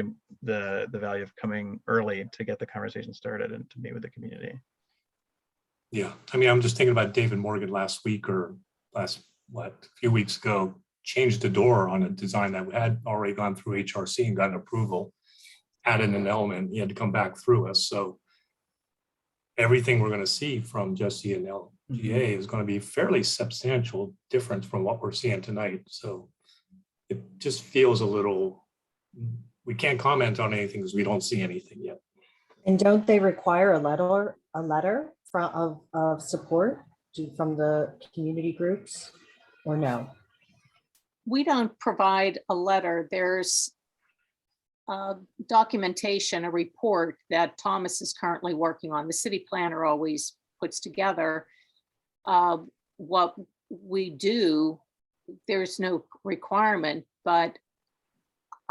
the value of coming early to get the conversation started and to meet with the community. Yeah, I mean, I'm just thinking about David Morgan last week or a few weeks ago, changed the door on a design that had already gone through HRC and gotten approval, added an element, he had to come back through us. So everything we're going to see from Jesse and LGA is going to be fairly substantial difference from what we're seeing tonight. So it just feels a little, we can't comment on anything because we don't see anything yet. And don't they require a letter of support from the community groups, or no? We don't provide a letter. There's documentation, a report that Thomas is currently working on. The city planner always puts together what we do. There's no requirement, but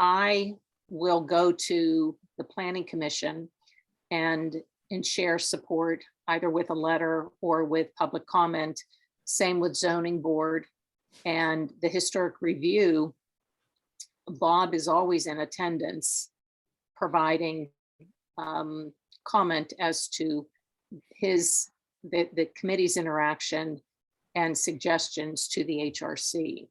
I will go to the planning commission and share support either with a letter or with public comment. Same with zoning board and the historic review. Bob is always in attendance, providing comment as to the committee's interaction and suggestions to the HRC.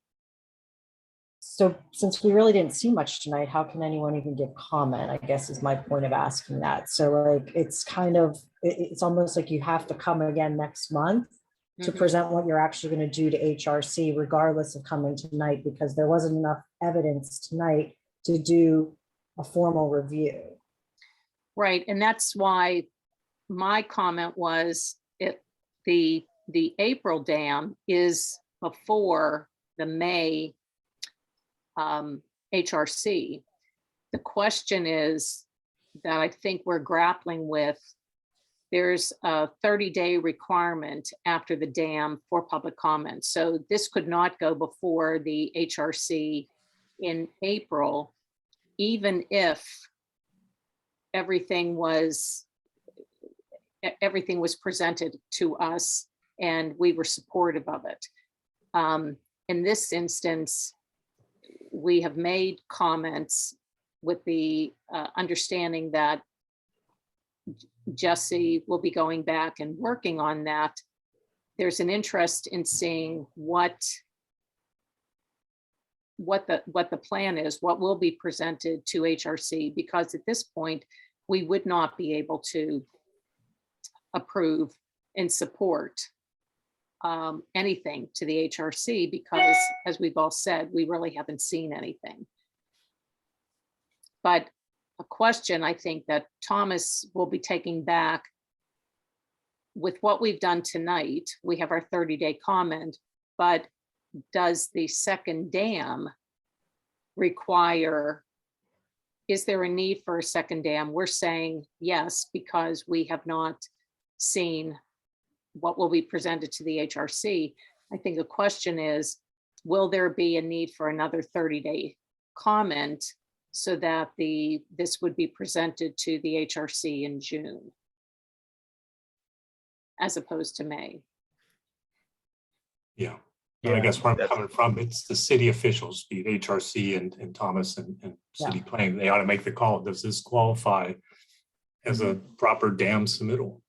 So since we really didn't see much tonight, how can anyone even give comment, I guess is my point of asking that. So like, it's kind of, it's almost like you have to come again next month to present what you're actually going to do to HRC, regardless of coming tonight, because there wasn't enough evidence tonight to do a formal review. Right, and that's why my comment was the April dam is before the May HRC. The question is that I think we're grappling with, there's a 30-day requirement after the dam for public comment. So this could not go before the HRC in April, even if everything was presented to us and we were supportive of it. In this instance, we have made comments with the understanding that Jesse will be going back and working on that. There's an interest in seeing what the plan is, what will be presented to HRC, because at this point, we would not be able to approve and support anything to the HRC because, as we've all said, we really haven't seen anything. But a question I think that Thomas will be taking back with what we've done tonight, we have our 30-day comment, but does the second dam require, is there a need for a second dam? We're saying yes, because we have not seen what will be presented to the HRC. I think the question is, will there be a need for another 30-day comment so that this would be presented to the HRC in June as opposed to May? Yeah. And I guess where I'm coming from, it's the city officials, be it HRC and Thomas and city planning, they ought to make the call. Does this qualify as a proper dam submittal?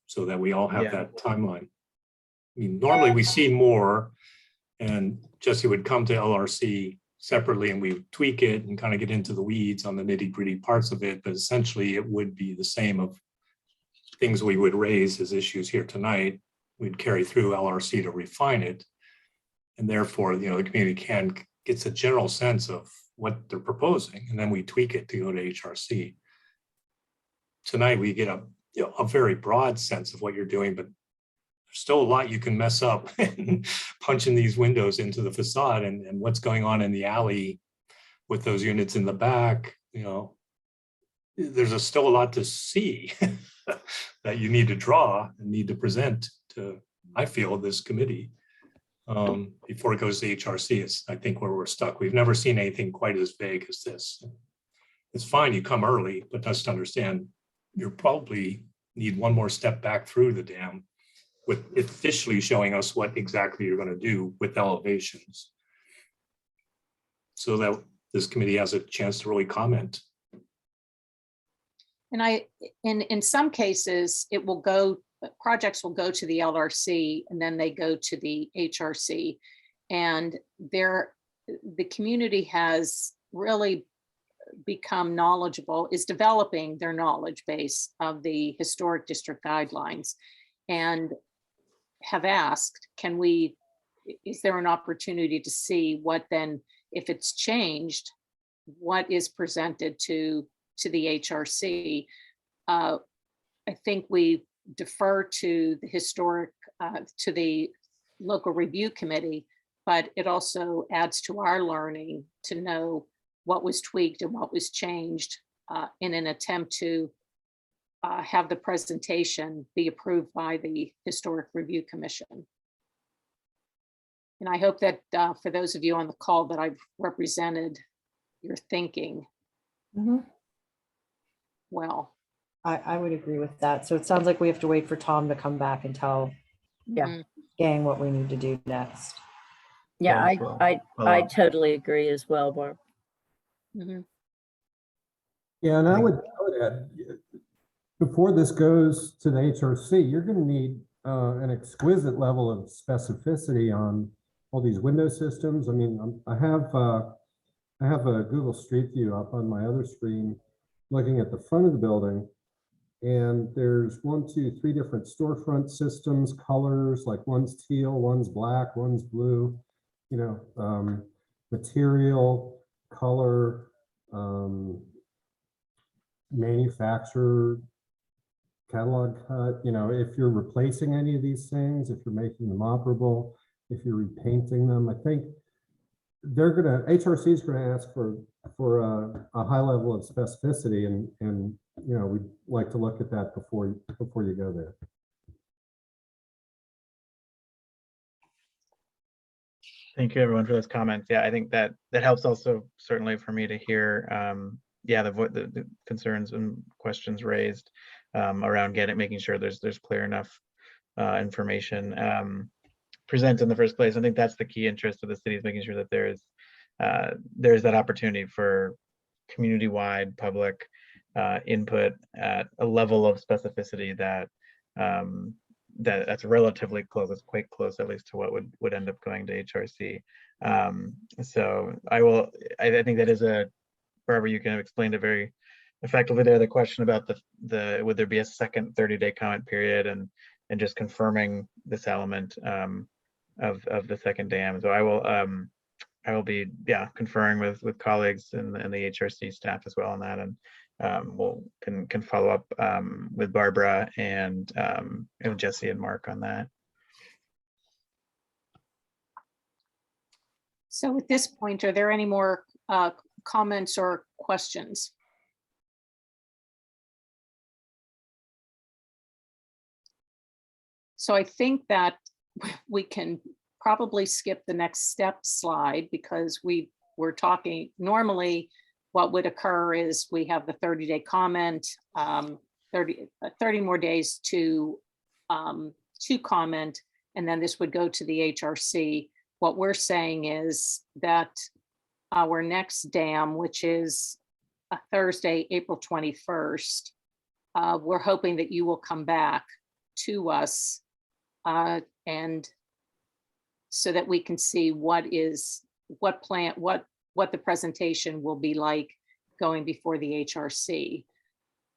So that we all have that timeline. I mean, normally we see more and Jesse would come to LRC separately and we would tweak it and kind of get into the weeds on the nitty-gritty parts of it, but essentially it would be the same of things we would raise as issues here tonight. We'd carry through LRC to refine it. And therefore, the community gets a general sense of what they're proposing, and then we tweak it to go to HRC. tonight we get a very broad sense of what you're doing, but there's still a lot you can mess up punching these windows into the facade and what's going on in the alley with those units in the back. There's still a lot to see that you need to draw and need to present to, I feel, this committee before it goes to HRC. Is I think where we're stuck. We've never seen anything quite as vague as this. It's fine you come early, but just understand you probably need one more step back through the dam with officially showing us what exactly you're going to do with elevations so that this committee has a chance to really comment. And in some cases, projects will go to the LRC and then they go to the HRC. And the community has really become knowledgeable, is developing their knowledge base of the historic district guidelines and have asked, is there an opportunity to see what then, if it's changed, what is presented to the HRC? I think we defer to the to the local review committee, but it also adds to our learning to know what was tweaked and what was changed in an attempt to have the presentation be approved by the Historic Review Commission. And I hope that for those of you on the call that I've represented your thinking. Well, I would agree with that. So it sounds like we have to wait for Tom to come back and tell gang what we need to do next. Yeah, I totally agree as well, Barb. Yeah, and I would add, before this goes to the HRC, you're going to need an exquisite level of specificity on all these window systems. I mean, I have a Google Street View up on my other screen looking at the front of the building, and there's 1, 2, 3 different storefront systems, colors, like one's teal, one's black, one's blue, material, color, manufacturer, catalog cut. If you're replacing any of these things, if you're making them operable, if you're repainting them, I think HRC is gonna ask for a high level of specificity, and we'd like to look at that before you go there. Thank you, everyone, for those comments. Yeah, I think that helps also certainly for me to hear, the concerns and questions raised around making sure there's clear enough information presented in the first place. I think that's the key interest of the city, is making sure that there's that opportunity for community-wide public input at a level of specificity that's relatively close. It's quite close, at least, to what would end up going to HRC. So I think that is Barbara, you can have explained it very effectively there. The question about would there be a second 30-day comment period and just confirming this element of the second dam. So I will be conferring with colleagues and the HRC staff as well on that, and we'll can follow up with Barbara and Jesse and Mark on that. so at this point, are there any more comments or questions? So I think that we can probably skip the next step slide, because we're talking, normally what would occur is we have the 30-day comment, 30 more days to comment, and then this would go to the HRC. What we're saying is that our next dam, which is a Thursday, April 21st, we're hoping that you will come back to us and so that we can see what the presentation will be like going before the HRC.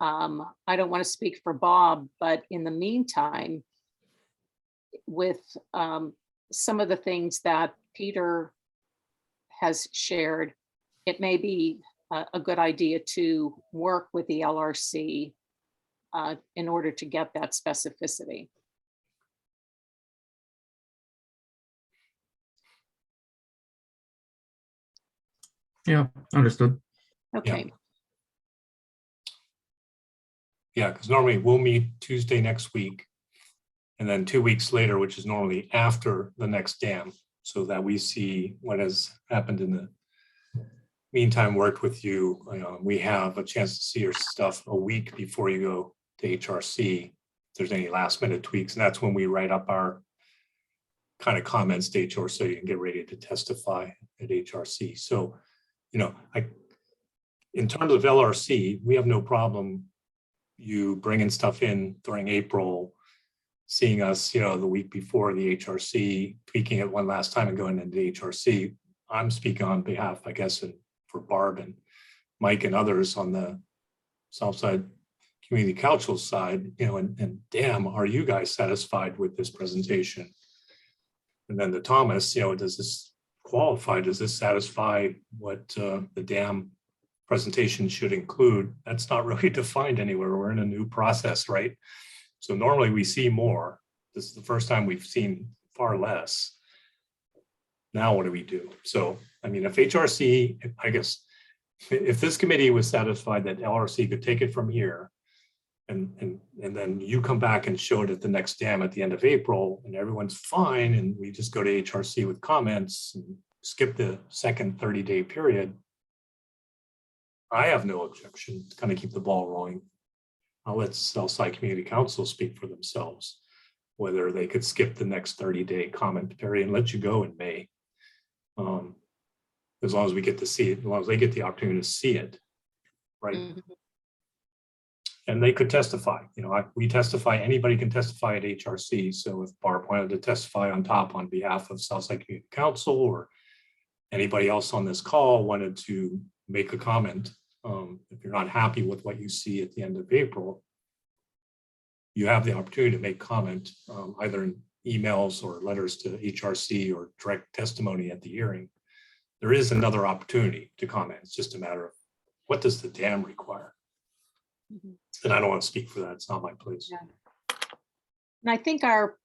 I don't want to speak for Bob, but in the meantime, with some of the things that Peter has shared, it may be a good idea to work with the LRC in order to get that specificity. Yeah, understood. Okay, Yeah, because normally we'll meet Tuesday next week. And then 2 weeks later, which is normally after the next dam, so that we see what has happened in the meantime, worked with you. We have a chance to see your stuff a week before you go to HRC. If there's any last minute tweaks, and that's when we write up our kind of comments to HR so you can get ready to testify at HRC. So, in terms of LRC, we have no problem you bringing stuff in during April, seeing us, the week before the HRC, tweaking it one last time and going into HRC. I'm speaking on behalf, I guess, and for Barb and Mike and others on the Southside Community Council side, and damn, are you guys satisfied with this presentation? And then to Thomas, does this qualify? Does this satisfy what the dam presentation should include? That's not really defined anywhere. We're in a new process, right? So normally we see more. This is the first time we've seen far less. Now what do we do? So, if HRC, I guess, if this committee was satisfied that LRC could take it from here, and then you come back and show it at the next dam at the end of April, and everyone's fine, and we just go to HRC with comments and skip the second 30-day period, I have no objection to kind of keep the ball rolling. I'll let Southside Community Council speak for themselves, whether they could skip the next 30-day comment period and let you go in May. As long as we get to see it, as long as they get the opportunity to see it, right? Mhm. And they could testify, we testify, anybody can testify at HRC. So if Barb wanted to testify on behalf of Southside Community Council, or anybody else on this call wanted to make a comment, if you're not happy with what you see at the end of April, you have the opportunity to make comment, either in emails or letters to HRC or direct testimony at the hearing. There is another opportunity to comment. It's just a matter of what does the dam require? Mhm. And I don't want to speak for that. It's not my place. Yeah. And I think our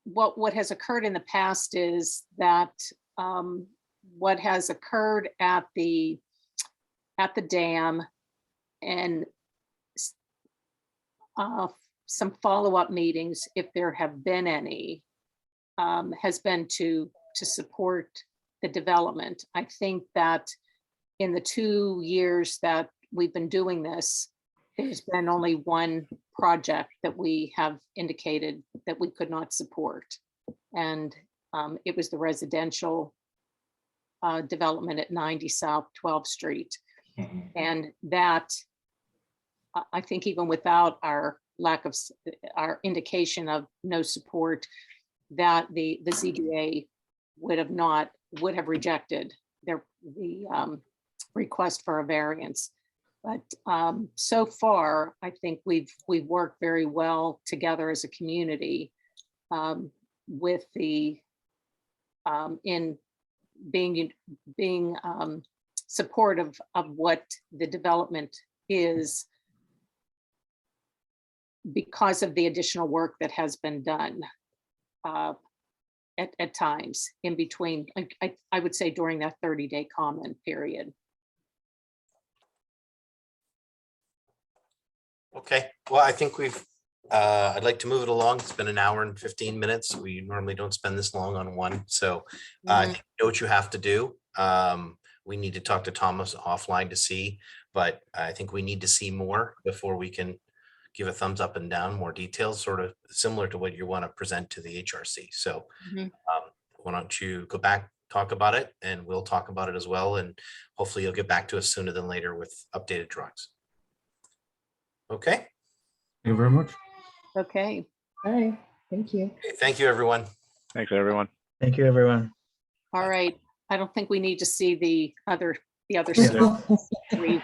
what has occurred in the past is that what has occurred at the dam and some follow-up meetings, if there have been any, has been to support the development. I think that in the 2 years that we've been doing this, there's been only one project that we have indicated that we could not support. And it was the residential development at 90 South 12th Street. Mhm. And that, I think even without our our indication of no support, that the ZBA would have rejected the request for a variance. But so far, I think we've worked very well together as a community with in being supportive of what the development is, because of the additional work that has been done at times in between, I would say during that 30-day comment period. Okay, well, I think I'd like to move it along. It's been an hour and 15 minutes. We normally don't spend this long on one. So I think you know what you have to do. We need to talk to Thomas offline to see, but I think we need to see more before we can give a thumbs up and down, more details, sort of similar to what you want to present to the HRC. So why don't you go back, talk about it, and we'll talk about it as well. And hopefully you'll get back to us sooner than later with updated drawings. Okay. Thank you very much. Okay. All right, thank you. Okay, thank you, everyone. Thanks, everyone. Thank you, everyone. All right. I don't think we need to see the other Yeah. slides.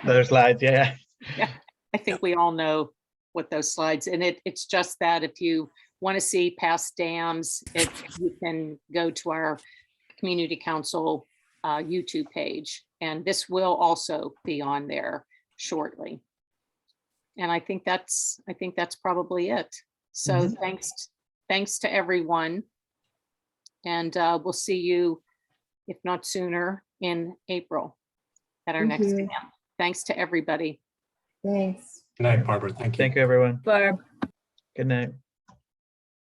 Other slides, yeah. Yeah, I think we all know what those slides, and it's just that if you want to see past dams, you can go to our Community Council YouTube page, and this will also be on there shortly. And I think that's probably it. So thanks to everyone. And we'll see you, if not sooner, in April at our Thank next you. meeting. Thanks to everybody. Thanks. Good night, Barbara. Thank you. Thank you, everyone. Barb. Good night.